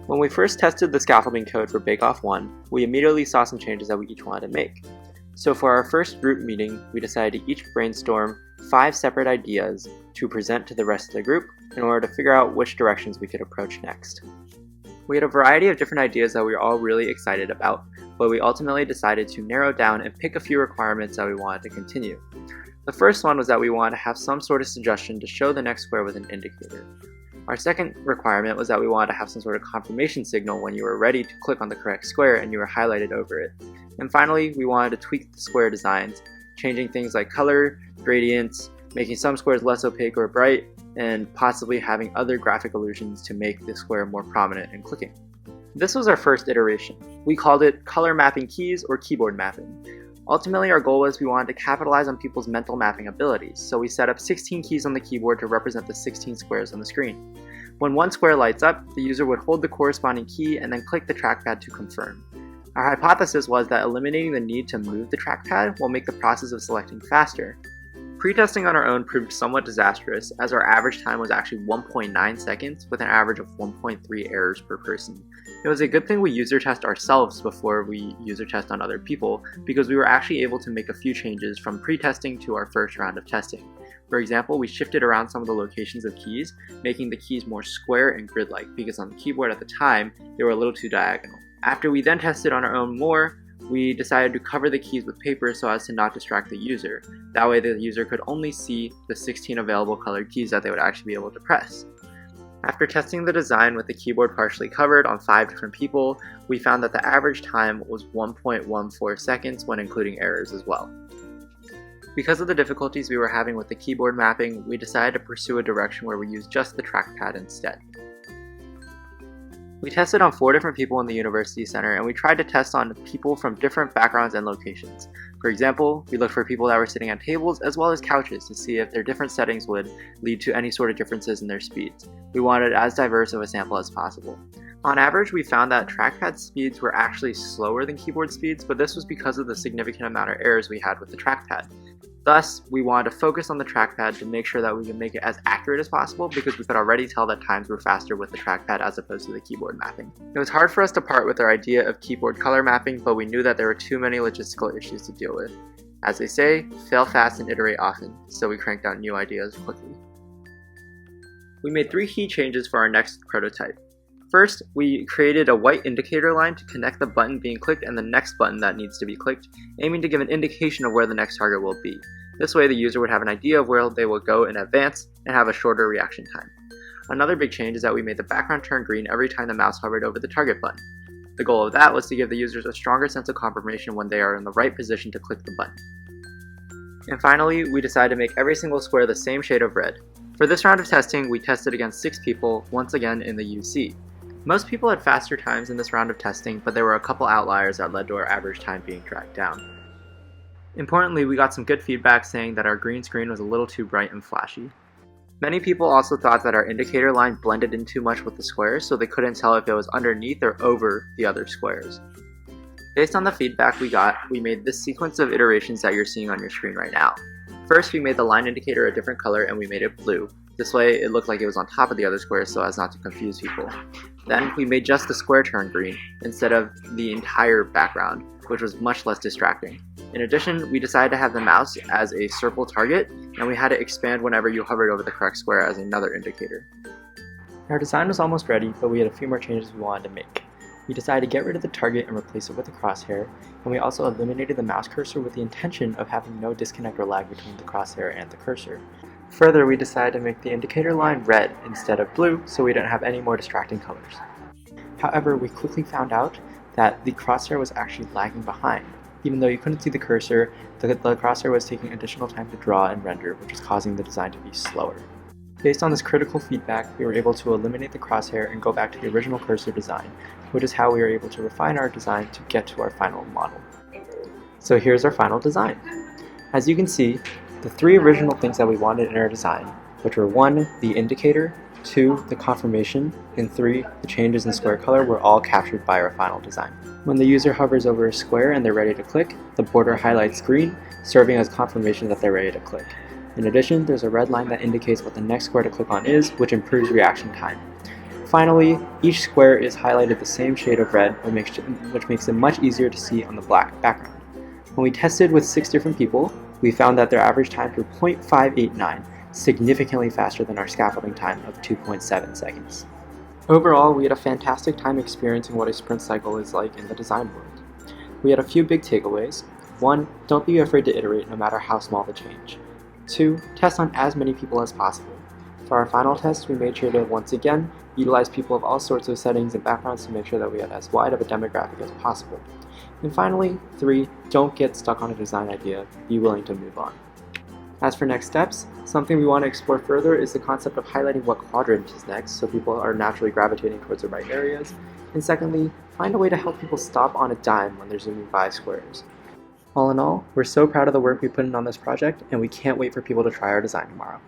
When we first tested the scaffolding code for Bakeoff 1, we immediately saw some changes that we each wanted to make. So for our first group meeting, we decided to each brainstorm 5 separate ideas to present to the rest of the group in order to figure out which directions we could approach next. We had a variety of different ideas that we were all really excited about, but we ultimately decided to narrow down and pick a few requirements that we wanted to continue. The first one was that we wanted to have some sort of suggestion to show the next square with an indicator. Our second requirement was that we wanted to have some sort of confirmation signal when you were ready to click on the correct square and you were highlighted over it. And finally, we wanted to tweak the square designs, changing things like color, gradients, making some squares less opaque or bright, and possibly having other graphic illusions to make the square more prominent in clicking. This was our first iteration. We called it color mapping keys or keyboard mapping. Ultimately, our goal was we wanted to capitalize on people's mental mapping abilities, so we set up 16 keys on the keyboard to represent the 16 squares on the screen. When one square lights up, the user would hold the corresponding key and then click the trackpad to confirm. Our hypothesis was that eliminating the need to move the trackpad will make the process of selecting faster. Pre-testing on our own proved somewhat disastrous, as our average time was actually 1.9 seconds with an average of 1.3 errors per person. It was a good thing we user test ourselves before we user test on other people, because we were actually able to make a few changes from pre-testing to our first round of testing. For example, we shifted around some of the locations of keys, making the keys more square and grid-like, because on the keyboard at the time, they were a little too diagonal. After we then tested on our own more, we decided to cover the keys with paper so as to not distract the user. That way the user could only see the 16 available colored keys that they would actually be able to press. After testing the design with the keyboard partially covered on 5 different people, we found that the average time was 1.14 seconds when including errors as well. Because of the difficulties we were having with the keyboard mapping, we decided to pursue a direction where we use just the trackpad instead. We tested on 4 different people in the University Center, and we tried to test on people from different backgrounds and locations. For example, we looked for people that were sitting at tables as well as couches to see if their different settings would lead to any sort of differences in their speeds. We wanted as diverse of a sample as possible. On average, we found that trackpad speeds were actually slower than keyboard speeds, but this was because of the significant amount of errors we had with the trackpad. Thus, we wanted to focus on the trackpad to make sure that we could make it as accurate as possible, because we could already tell that times were faster with the trackpad as opposed to the keyboard mapping. It was hard for us to part with our idea of keyboard color mapping, but we knew that there were too many logistical issues to deal with. As they say, fail fast and iterate often, so we cranked out new ideas quickly. We made 3 key changes for our next prototype. First, we created a white indicator line to connect the button being clicked and the next button that needs to be clicked, aiming to give an indication of where the next target will be. This way the user would have an idea of where they will go in advance and have a shorter reaction time. Another big change is that we made the background turn green every time the mouse hovered over the target button. The goal of that was to give the users a stronger sense of confirmation when they are in the right position to click the button. And finally, we decided to make every single square the same shade of red. For this round of testing, we tested against 6 people, once again in the UC. Most people had faster times in this round of testing, but there were a couple outliers that led to our average time being dragged down. Importantly, we got some good feedback saying that our green screen was a little too bright and flashy. Many people also thought that our indicator line blended in too much with the squares, so they couldn't tell if it was underneath or over the other squares. Based on the feedback we got, we made this sequence of iterations that you're seeing on your screen right now. First, we made the line indicator a different color and we made it blue. This way it looked like it was on top of the other squares so as not to confuse people. Then we made just the square turn green instead of the entire background, which was much less distracting. In addition, we decided to have the mouse as a circle target, and we had to expand whenever you hovered over the correct square as another indicator. Our design was almost ready, but we had a few more changes we wanted to make. We decided to get rid of the target and replace it with a crosshair, and we also eliminated the mouse cursor with the intention of having no disconnect or lag between the crosshair and the cursor. Further, we decided to make the indicator line red instead of blue so we didn't have any more distracting colors. However, we quickly found out that the crosshair was actually lagging behind. Even though you couldn't see the cursor, the crosshair was taking additional time to draw and render, which was causing the design to be slower. Based on this critical feedback, we were able to eliminate the crosshair and go back to the original cursor design, which is how we were able to refine our design to get to our final model. So here's our final design. As you can see, the 3 original things that we wanted in our design, which were 1, the indicator, 2, the confirmation, and 3, the changes in square color, were all captured by our final design. When the user hovers over a square and they're ready to click, the border highlights green, serving as confirmation that they're ready to click. In addition, there's a red line that indicates what the next square to click on is, which improves reaction time. Finally, each square is highlighted the same shade of red, which makes it much easier to see on the black background. When we tested with 6 different people, we found that their average times were 0.589, significantly faster than our scaffolding time of 2.7 seconds. Overall, we had a fantastic time experiencing what a sprint cycle is like in the design world. We had a few big takeaways. 1. Don't be afraid to iterate no matter how small the change. 2. Test on as many people as possible. For our final test, we made sure to, once again, utilize people of all sorts of settings and backgrounds to make sure that we had as wide of a demographic as possible. And finally, 3. Don't get stuck on a design idea, be willing to move on. As for next steps, something we want to explore further is the concept of highlighting what quadrant is next so people are naturally gravitating towards the right areas. And secondly, find a way to help people stop on a dime when they're zooming by squares. All in all, we're so proud of the work we put in on this project, and we can't wait for people to try our design tomorrow.